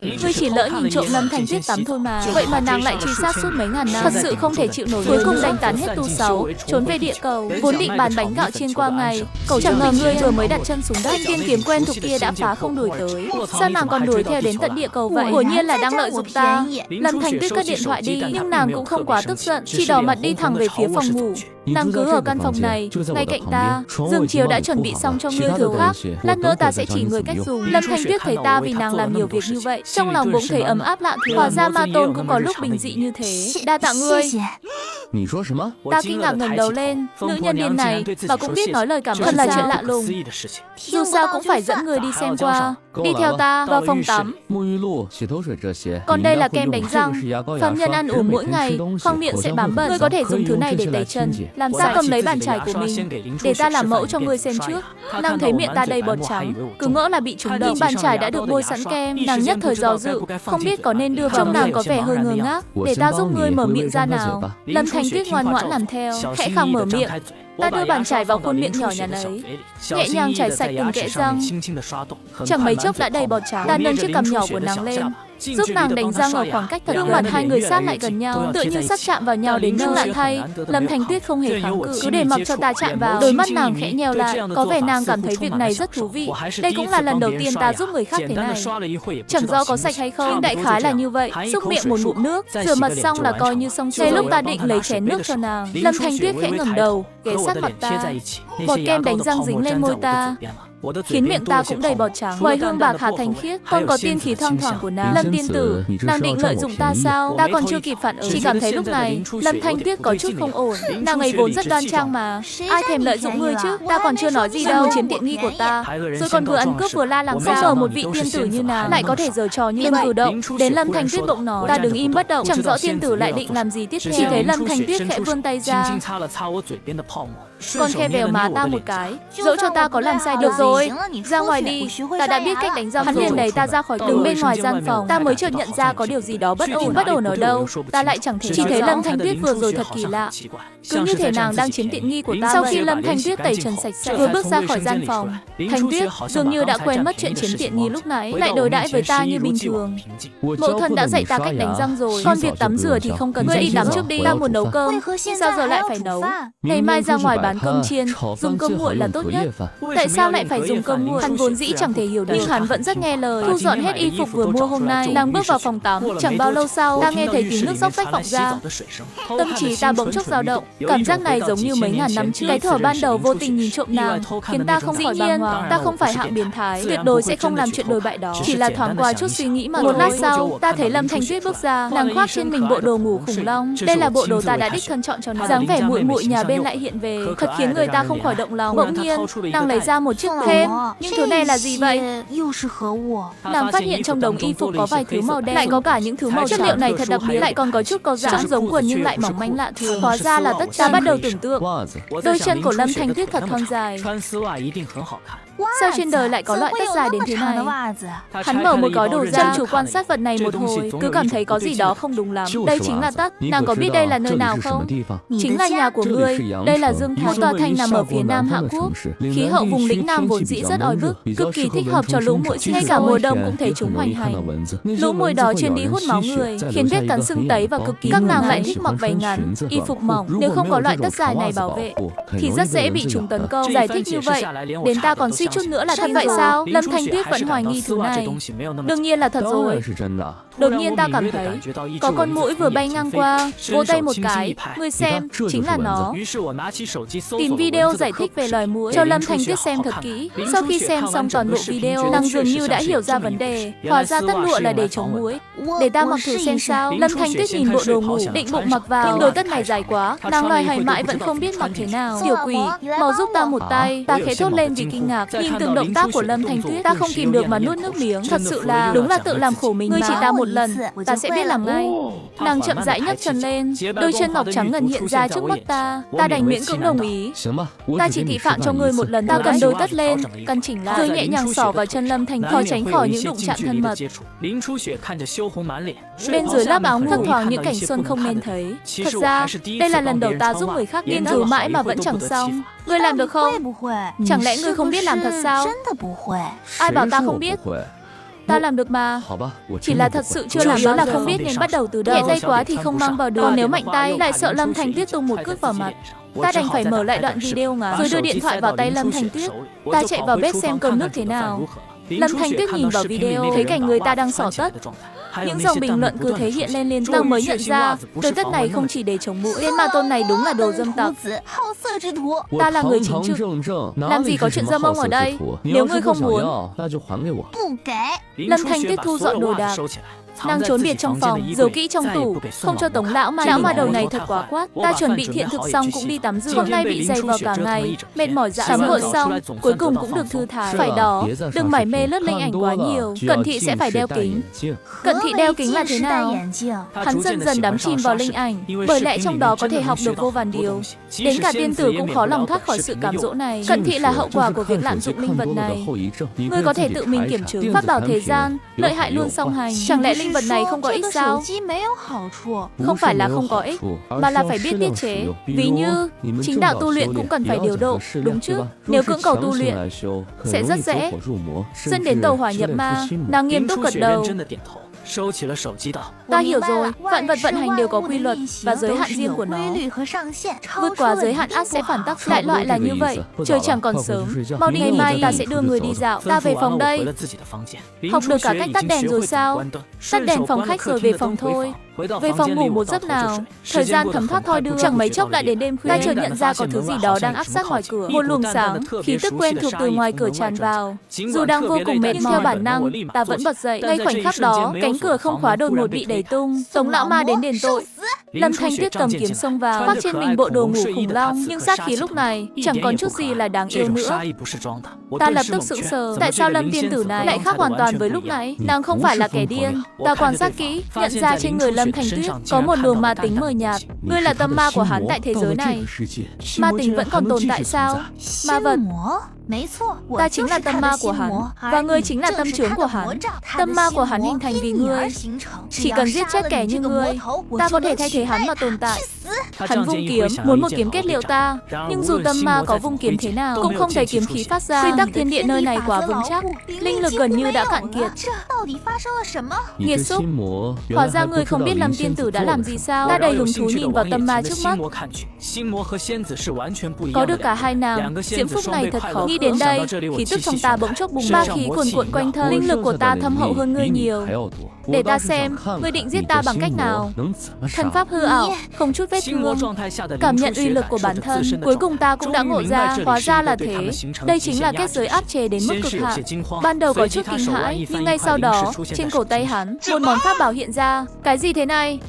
Ngươi chỉ lỡ nhìn trộm Lâm Thanh Tuyết tắm thôi mà. Vậy mà nàng lại truy sát suốt mấy ngàn năm. Thật sự không thể chịu nổi. Cuối cùng đánh tán hết tu 6, trốn về địa cầu. Vốn định bán bánh gạo chiên qua ngày, cậu chẳng ngờ ngươi vừa mới đặt chân xuống đất, tiên kiếm quen thuộc kia đã phá không đuổi tới. Sao nàng còn đuổi theo đến tận địa cầu vậy? Quả nhiên là đang lợi dụng ta. Lâm Thanh Tuyết cất điện thoại đi, nhưng nàng cũng không quá tức giận, chỉ đỏ mặt đi thẳng về phía phòng ngủ. Nàng cứ ở căn phòng này, ngay cạnh ta. Giường chiếu đã chuẩn bị xong cho ngươi thử khác. Lát nữa ta sẽ chỉ người cách dùng. Lâm Thanh Tuyết thấy ta vì nàng làm nhiều việc như vậy, trong lòng bỗng thấy ấm áp lạ thường. Hóa ra Ma Tôn cũng có lúc bình dị như thế. Đa tạ ngươi. Ta kinh ngạc ngẩng đầu lên. Nữ nhân điên này mà cũng biết nói lời cảm ơn, thật là chuyện lạ lùng. Dù sao cũng phải dẫn người đi xem qua. Đi theo ta vào phòng tắm. Còn đây là kem đánh răng. Phạm nhân ăn uống mỗi ngày, khoang miệng sẽ bám bẩn. Ngươi có thể dùng thứ này để tẩy chân. Làm sao cầm lấy bàn chải của mình, để ta làm mẫu cho ngươi xem trước. Nàng thấy miệng ta đầy bọt trắng, cứ ngỡ là bị trúng độc. Bàn chải đã được bôi sẵn kem. Nàng nhất thời do dự, không biết có nên đưa vào. Trông nàng có vẻ hơi ngơ ngác. Để ta giúp ngươi mở miệng ra nào. Lâm Thanh Tuyết ngoan ngoãn làm theo, khẽ khàng mở miệng. Ta đưa bàn chải vào khuôn miệng nhỏ nhắn ấy, nhẹ nhàng chải sạch từng kẽ răng. Chẳng mấy chốc đã đầy bọt trắng. Ta nâng chiếc cằm nhỏ của nàng lên, giúp nàng đánh răng ở khoảng cách thật gần. Gương mặt hai người sát lại gần nhau, tựa như sắp chạm vào nhau đến nơi. Lạ thay, Lâm Thanh Tuyết không hề kháng cự, cứ để mặc cho ta chạm vào. Đôi mắt nàng khẽ nheo lại, có vẻ nàng cảm thấy việc này rất thú vị. Đây cũng là lần đầu tiên ta giúp người khác thế này. Chẳng rõ có sạch hay không, nhưng đại khái là như vậy. Xúc miệng một ngụm nước, rửa mặt xong là coi như xong xuôi. Lúc ta định lấy chén nước cho nàng, Lâm Thanh Tuyết khẽ ngẩng đầu, ghé sát mặt ta. Bọt kem đánh răng dính lên môi ta, khiến miệng ta cũng đầy bọt trắng. Ngoài hương bạc hà thanh khiết, còn có tiên khí thoang thoảng của nàng. Lâm tiên tử, nàng định lợi dụng ta sao? Ta còn chưa kịp phản ứng, chỉ cảm thấy lúc này Lâm Thanh Tuyết có chút không ổn. Nàng ấy vốn rất đoan trang mà, ai thèm lợi dụng ngươi chứ? Ta còn chưa nói gì đâu, chiếm tiện nghi của ta, rồi còn vừa ăn cướp vừa la làng sao? Ở một vị tiên tử như nàng lại có thể giở trò như vậy. Cử động đến Lâm Thanh Tuyết bỗng nói, ta đứng im bất động, chẳng rõ tiên tử lại định làm gì tiếp theo. Chỉ thấy Lâm Thanh Tuyết khẽ vươn tay ra, còn khe vèo má ta một cái, dẫu cho ta có làm sai. Được rồi, ra ngoài đi, ta đã biết cách đánh răng. Hắn liền đẩy ta ra khỏi đứng bên ngoài gian phòng. Ta mới chợt nhận ra có điều gì đó bất ổn. Bất ổn ở đâu? Ta lại chẳng thể. Chỉ thấy Lâm Thanh Tuyết vừa rồi thật kỳ lạ, cứ như thể nàng đang chiếm tiện nghi của ta. Sau khi Lâm Thanh Tuyết tẩy trần sạch sẽ, vừa bước ra khỏi gian phòng, Thanh Tuyết dường như đã quên mất chuyện chiếm tiện nghi lúc nãy, lại đối đãi với ta như bình thường. Mẫu thân đã dạy ta cách đánh răng rồi, còn việc tắm rửa thì không cần. Ngươi đi tắm trước đi, ta muốn nấu cơm. Nhưng sao giờ lại phải nấu? Ngày mai ra ngoài bán cơm chiên, dùng cơm nguội là tốt nhất. Tại sao lại phải dùng cơm nguội? Hắn vốn dĩ chẳng thể hiểu được, nhưng hắn vẫn rất nghe lời. Thu dọn hết y phục vừa mua hôm nay, đang bước vào phòng tắm. Chẳng bao lâu sau, ta nghe thấy tiếng nước róc rách vọng ra. Tâm trí ta bỗng chốc dao động. Cảm giác này giống như mấy ngàn năm trước. Cái thở ban đầu vô tình nhìn trộm nàng khiến ta không khỏi bàng hoàng. Ta không phải hạng biến thái, tuyệt đối sẽ không làm chuyện đồi bại đó. Chỉ là thoáng qua chút suy nghĩ mà. Một lát sau, ta thấy Lâm Thanh Tuyết bước ra, nàng khoác trên mình bộ đồ ngủ khủng long. Đây là bộ đồ ta đã đích thân chọn cho nàng. Dáng vẻ muội muội nhà bên lại hiện về, thật khiến người ta không khỏi động lòng. Bỗng nhiên, nàng lấy ra một chiếc thêm. Nhưng thứ này là gì vậy? Nàng phát hiện trong đống y phục có vài thứ màu đen, lại có cả những thứ màu trắng. Chất liệu này thật đặc biệt, lại còn có chút có dáng trông giống quần nhưng lại mỏng manh lạ thường. Hóa ra là tất. Ta bắt đầu tưởng tượng, đôi chân của Lâm Thanh Tuyết thật thon dài. Sao trên đời lại có loại tất dài đến thế này? Hắn mở một gói đồ ra, chăm chú quan sát vật này một hồi, cứ cảm thấy có gì đó không đúng lắm. Đây chính là tất. Nàng có biết đây là nơi nào không? Chính là nhà của ngươi. Đây là Dương Thành, tòa thành nằm ở phía nam Hạ Quốc. Khí hậu vùng lĩnh nam vốn dĩ rất oi bức, cực kỳ thích hợp cho lũ muỗi. Ngay cả mùa đông cũng thấy chúng hoành hành. Lũ muỗi đó chuyên đi hút máu người, khiến vết cắn sưng tấy và cực kỳ. Các nàng lại thích mặc váy ngắn, y phục mỏng. Nếu không có loại tất dài này bảo vệ, thì rất dễ bị chúng tấn công. Giải thích như vậy, đến ta còn suy chút nữa là thật vậy sao? Lâm Thanh Tuyết vẫn hoài nghi thứ này. Đương nhiên là thật rồi. Đột nhiên ta cảm thấy có con muỗi vừa bay ngang qua, vỗ tay một cái. Ngươi xem, chính là nó. Tìm video giải thích về loài muỗi cho Lâm Thanh Tuyết xem thật kỹ. Sau khi xem xong toàn bộ video, nàng dường như đã hiểu ra vấn đề. Hóa ra tất lụa là để chống muỗi. Để ta mặc thử xem sao. Lâm Thanh Tuyết nhìn bộ đồ ngủ, định bụng mặc vào. Nhưng đôi tất này dài quá, nàng loài hoài mãi vẫn không biết mặc thế nào. Tiểu quỷ, mau giúp ta một tay. Ta khẽ thốt lên vì kinh ngạc. Nhìn từng động tác của Lâm Thanh Tuyết, ta không kìm được mà nuốt nước miếng. Thật sự là, đúng là tự làm khổ mình. Ngươi chỉ ta một lần, ta sẽ biết làm ngay. Nàng chậm rãi nhấc chân lên, đôi chân ngọc trắng ngần hiện ra trước mắt ta. Ta đành miễn cưỡng đồng ý. Ta chỉ thị phạm cho ngươi một lần. Ta cầm đôi tất lên, căn chỉnh lại, rồi nhẹ nhàng xỏ vào chân Lâm Thanh Tuyết, tránh khỏi những đụng chạm thân mật. Bên dưới lớp áo ngủ thấp thoáng những cảnh xuân không nên thấy. Thật ra, đây là lần đầu ta giúp người khác, nghiên cứu mãi mà vẫn chẳng xong. Ngươi làm được không? Chẳng lẽ ngươi không biết làm thật sao? Ai bảo ta không biết? Ta làm được mà. Chỉ là thật sự chưa làm đó là không biết nên bắt đầu từ đâu. Nhẹ tay quá thì không mang vào được. Còn nếu mạnh tay lại sợ Lâm Thanh Tuyết tung một cước vào mặt. Ta đành phải mở lại đoạn video ngắn rồi đưa điện thoại vào tay Lâm Thanh Tuyết. Ta chạy vào bếp xem cơm nước thế nào. Lâm Thanh Tuyết nhìn vào video thấy cảnh người ta đang xỏ tất. Những dòng bình luận cứ thế hiện lên liên tục mới nhận ra đôi tất này không chỉ để chống mũi. Tên ma tôn này đúng là đồ dâm tặc. Ta là người chính trực, làm gì có chuyện dâm ông ở đây. Nếu ngươi không muốn. Lâm Thanh Tuyết thu dọn đồ đạc. Nàng trốn biệt trong phòng, giấu kỹ trong tủ, không cho Tống lão ma đầu này thật quá quát. Ta chuẩn bị thiện thực xong cũng đi tắm rửa. Hôm nay bị dày vò cả ngày, mệt mỏi dã tắm gội xong, cuối cùng cũng được thư thái. Phải đó, đừng mải mê lướt linh ảnh quá nhiều. Cận thị sẽ phải đeo kính. Cận thị đeo kính là thế nào? Hắn dần dần đắm chìm vào linh ảnh, bởi lẽ trong đó có thể học được vô vàn điều. Đến cả tiên tử cũng khó lòng thoát khỏi sự cám dỗ này. Cận thị là hậu quả của việc lạm dụng linh vật này. Ngươi có thể tự mình kiểm chứng. Pháp bảo thế gian, lợi hại luôn song hành. Chẳng lẽ linh vật này không có ích sao? Không phải là không có ích, mà là phải biết tiết chế. Ví như, chính đạo tu luyện cũng cần phải điều độ, đúng chứ? Nếu cưỡng cầu tu luyện, sẽ rất dễ dẫn đến tàu hỏa nhập ma. Nàng nghiêm túc gật đầu. Ta hiểu rồi, vạn vật vận hành đều có quy luật và giới hạn riêng của nó. Vượt quá giới hạn ắt sẽ phản tác. Đại loại là như vậy. Trời chẳng còn sớm, mau đi, ngày mai ta sẽ đưa người đi dạo. Ta về phòng đây. Học được cả cách tắt đèn rồi sao? Tắt đèn phòng khách rồi về phòng thôi. Về phòng ngủ một giấc nào. Thời gian thấm thoát thoi đưa. Chẳng mấy chốc lại đến đêm khuya. Ta chợt nhận ra có thứ gì đó đang áp sát ngoài cửa. Một luồng sáng, khí tức quen thuộc từ ngoài cửa tràn vào. Dù đang vô cùng mệt mỏi, theo bản năng, ta vẫn bật dậy. Ngay khoảnh khắc đó, cánh cửa không khóa đột ngột bị đẩy tung. Tống lão ma đến đền tội. Lâm Thanh Tuyết cầm kiếm xông vào, khoác trên mình bộ đồ ngủ khủng long. Nhưng sát khí lúc này chẳng còn chút gì là đáng yêu nữa. Ta lập tức sững sờ. Tại sao Lâm tiên tử này lại khác hoàn toàn với lúc nãy? Nàng không phải là kẻ điên. Ta quan sát kỹ, nhận ra trên người Lâm Thanh Tuyết có một luồng ma tính mờ nhạt. Ngươi là tâm ma của hắn tại thế giới này. Ma tính vẫn còn tồn tại sao? Ma vật. Ta chính là tâm ma của hắn, và ngươi chính là tâm chướng của hắn. Tâm ma của hắn hình thành vì ngươi. Chỉ cần giết chết kẻ như ngươi, ta có thể thay thế hắn mà tồn tại. Hắn vung kiếm, muốn một kiếm kết liễu ta. Nhưng dù tâm ma có vung kiếm thế nào, cũng không thấy kiếm khí phát ra. Quy tắc thiên địa nơi này quá vững chắc, linh lực gần như đã cạn kiệt. Nghiệt xúc, hóa ra ngươi không biết Lâm tiên tử đã làm gì sao? Ta đầy hứng thú nhìn vào tâm ma trước mắt. Có được cả hai nào, diễm phúc này thật khó. Nghĩ đến đây, khí tức trong ta bỗng chốc bùng ba khí cuồn cuộn quanh thân. Linh lực của ta thâm hậu hơn ngươi nhiều. Để ta xem, ngươi định giết ta bằng cách nào? Thân pháp hư ảo, không chút vết thương. Cảm nhận uy lực của bản thân, cuối cùng ta cũng đã ngộ ra, hóa ra là thế. Đây chính là kết giới áp chế đến mức cực hạn. Ban đầu có chút kinh hãi, nhưng ngay sau đó, trên cổ tay hắn, một món pháp bảo hiện ra. Cái gì thế này?